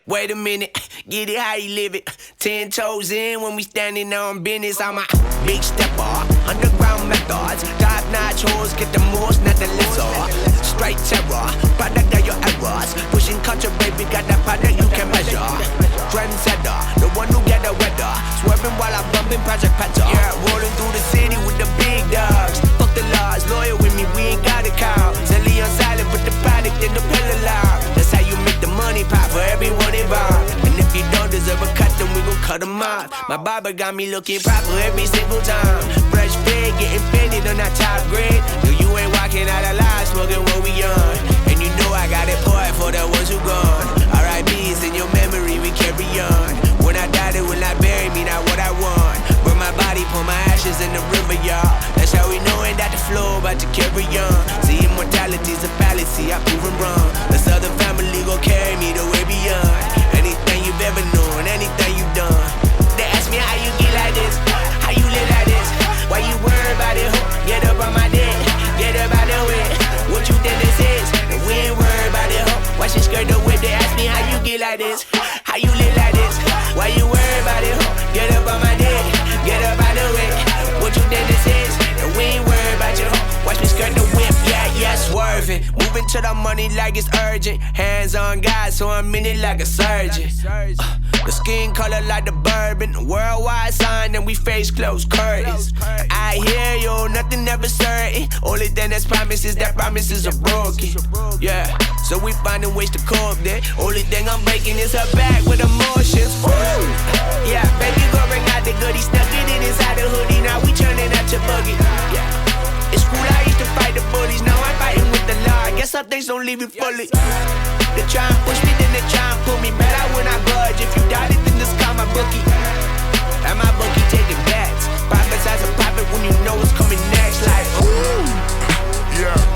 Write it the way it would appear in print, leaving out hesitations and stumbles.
Wait a minute, get it how you live it. 10 toes in when we standing on business. I'm a big stepper, underground methods. Top-notch hoes, get the most, not the lesser. Straight terror, product of your errors. Pushing culture, baby, got that product you can measure. Trendsetter, the one who get the weather. Swerving while I'm bumping Project Petter. Yeah, rolling through the city with the big dogs. Fuck the laws, loyal with me, we ain't got a cow. Zelly on silent, put the product in the pillar loud. That's how you make the money pop for everyone involved. And if you don't deserve a cut, then we gon' cut them off. My barber got me looking proper every single time. Fresh pig, getting fitted on that top grade. No, you ain't walking out alive, smoking what we on. And you know I got it poured for the ones who gone. R.I.P.'s in your memory, we carry on. When I die, they will not bury me, not what I want. Burn my body, pour my ashes in the river, y'all. That's how we knowin' that the flow about to carry on. See, immortality's a fallacy, I prove 'em wrong. The Southern family gon' carry me the way beyond. Anything you've ever known, anything you've done. They ask me how you get like this, how you live like this. Why you worry about it, ho? Get up on my dick, get up out the way. What you think this is? And we ain't worried about it, ho. Why she skirt the whip? They ask me how you get like this, how you live like this. Why you worry about it, ho? Get up on my dick, get up out the way. What you think this is? And we ain't worried about you, ho. Watch me skirt the whip, yeah, swerving. Moving to the money like it's urgent. Hands on God, so I'm in it like a surgeon. The skin color like the bourbon. Worldwide sign, and we face closed curtains. I hear you, nothing ever certain. Only thing that's promised is that promises are broken. Yeah, so we finding ways to cope there. Only thing I'm breaking is her back with emotions. Woo! Yeah, baby, go bring out the goodie. Stuck it in inside the hoodie. Now we turning out your buggy. Yeah, it's cool, I used to fight the bullies. Now I'm fighting with the law. I guess some things don't leave you fully. They try and push me, then they try and pull me back. I will not budge. If you doubt it, then just call my bookie. And my bookie taking bets. Prophesize a prophet when you know what's coming next. Like, ooh. Yeah.